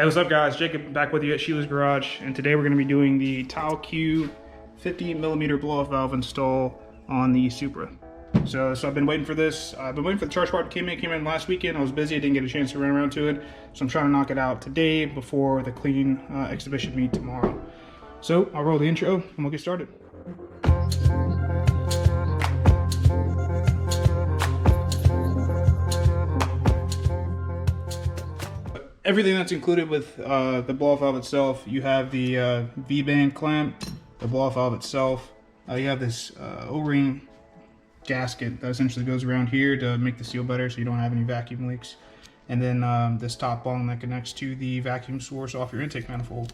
Hey, what's up guys? Jacob back with you at Sheila's Garage, and today we're going to be doing the Tial Q 50mm blow-off valve install on the Supra. So I've been waiting for this. I've been waiting for the charge part to came in last weekend. I was busy, I didn't get a chance to run around to it. So I'm trying to knock it out today before the clean exhibition meet tomorrow. So I'll roll the intro and we'll get started. Everything that's included with the blow-off valve itself, you have the V-band clamp, the blow-off valve itself. You have this O-ring gasket that essentially goes around here to make the seal better so you don't have any vacuum leaks. And then this top bung that connects to the vacuum source off your intake manifold.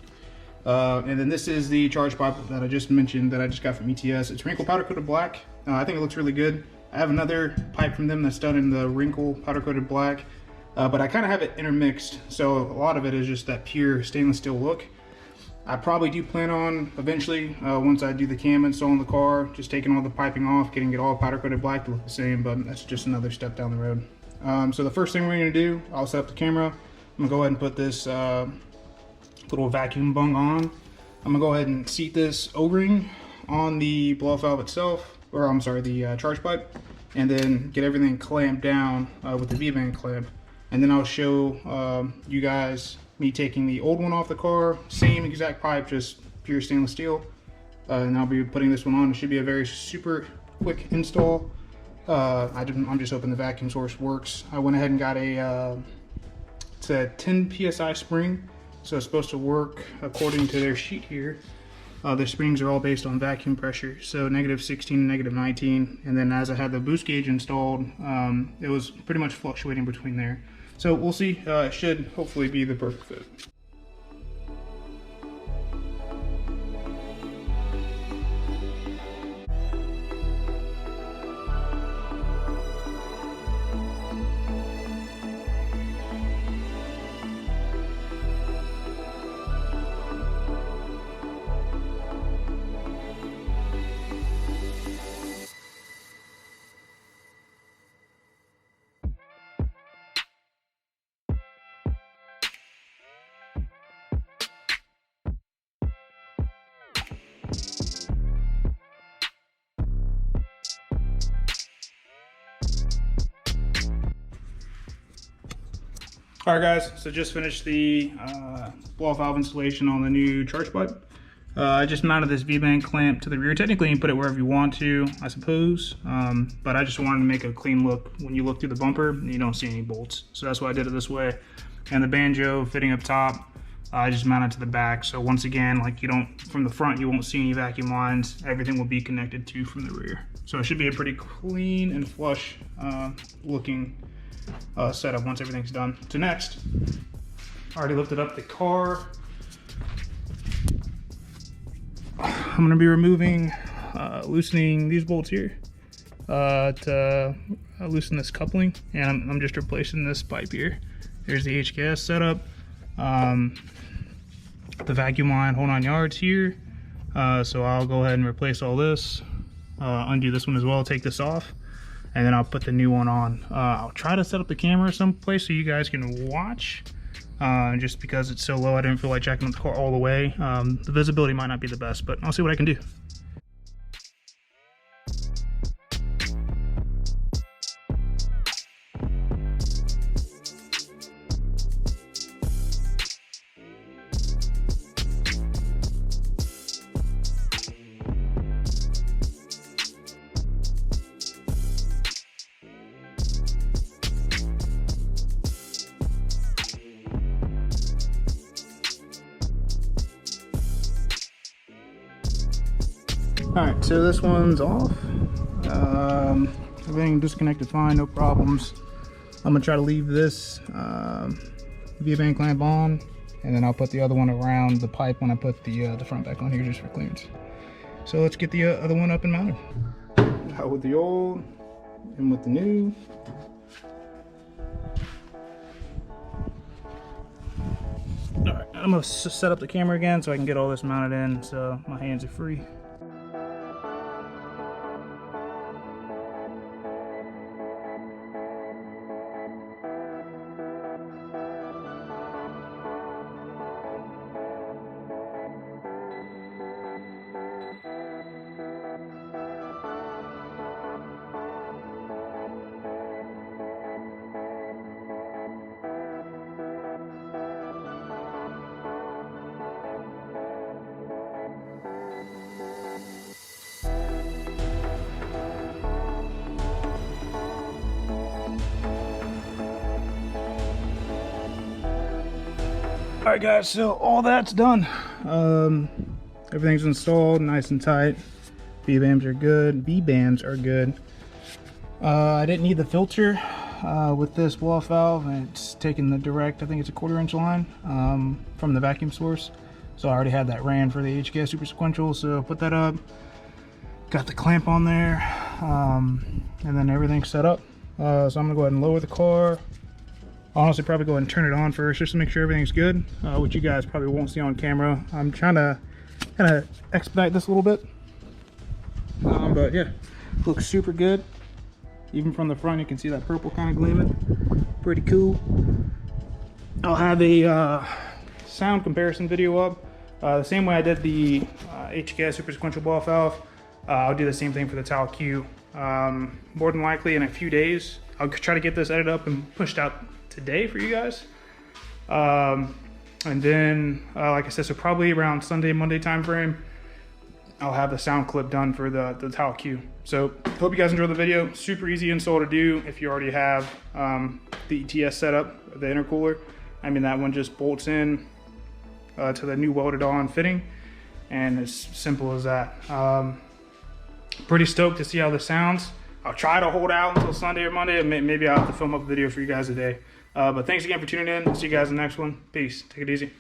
And then this is the charge pipe that I just mentioned that I just got from ETS. It's wrinkle powder coated black. I think it looks really good. I have another pipe from them that's done in the wrinkle powder coated black. But I kind of have it intermixed, so a lot of it is just that pure stainless steel look. I probably do plan on eventually, once I do the cam install in the car, just taking all the piping off, getting it all powder coated black to look the same, but that's just another step down the road. So the first thing we're going to do, I'll set up the camera. I'm going to go ahead and put this little vacuum bung on. I'm going to go ahead and seat this O-ring on the blow-off valve itself, or I'm sorry, the charge pipe, and then get everything clamped down with the V-band clamp. And then I'll show you guys me taking the old one off the car, same exact pipe, just pure stainless steel. And I'll be putting this one on. It should be a very super quick install. I'm just hoping the vacuum source works. I went ahead and got it's a 10 PSI spring. So it's supposed to work according to their sheet here. The springs are all based on vacuum pressure, so -16 and -19. And then as I had the boost gauge installed, it was pretty much fluctuating between there. So we'll see. It should hopefully be the perfect fit. All right guys, so just finished the blow-off valve installation on the new charge pipe. I just mounted this V-band clamp to the rear. Technically you can put it wherever you want to, I suppose, but I just wanted to make a clean look. When you look through the bumper, you don't see any bolts, so that's why I did it this way. And the banjo fitting up top, I just mounted to the back. So once again, like from the front, you won't see any vacuum lines. Everything will be connected to from the rear. So it should be a pretty clean and flush looking setup once everything's done. So next, I already lifted up the car. I'm going to be removing, loosening these bolts here to loosen this coupling, and I'm just replacing this pipe here. There's the HKS setup, the vacuum line, whole 9 yards here. So I'll go ahead and replace all this, undo this one as well, take this off, and then I'll put the new one on. I'll try to set up the camera someplace so you guys can watch. Just because it's so low, I didn't feel like jacking up the car all the way. The visibility might not be the best, but I'll see what I can do. Alright, so this one's off. Everything disconnected fine, no problems. I'm going to try to leave this V-band clamp on, and then I'll put the other one around the pipe when I put the front back on here just for clearance. So let's get the other one up and mounted. Out with the old and with the new. Alright, I'm going to set up the camera again so I can get all this mounted in so my hands are free. Alright guys, so all that's done. Everything's installed nice and tight. V-bands are good. V-bands are good. I didn't need the filter with this blow-off valve, and it's taking the direct, I think it's a 1/4 inch line from the vacuum source. So I already had that ran for the HKS Super Sequential, so put that up. Got the clamp on there, and then everything's set up. So I'm gonna go ahead and lower the car. Honestly, probably go ahead and turn it on first just to make sure everything's good, which you guys probably won't see on camera. I'm trying to kind of expedite this a little bit. But yeah, looks super good. Even from the front, you can see that purple kind of gleaming. Pretty cool. I'll have a sound comparison video up. The same way I did the HKS Super Sequential blow-off valve. I'll do the same thing for the Tial Q. More than likely in a few days. I'll try to get this edited up and pushed out today for you guys. And then, like I said, so probably around Sunday, Monday time frame, I'll have the sound clip done for the Tial Q. So hope you guys enjoyed the video. Super easy install to do if you already have the ETS setup, the intercooler. I mean, that one just bolts in to the new welded on fitting, and it's simple as that. Pretty stoked to see how this sounds. I'll try to hold out until Sunday or Monday, and maybe I'll have to film up a video for you guys today. But thanks again for tuning in. See you guys in the next one. Peace. Take it easy.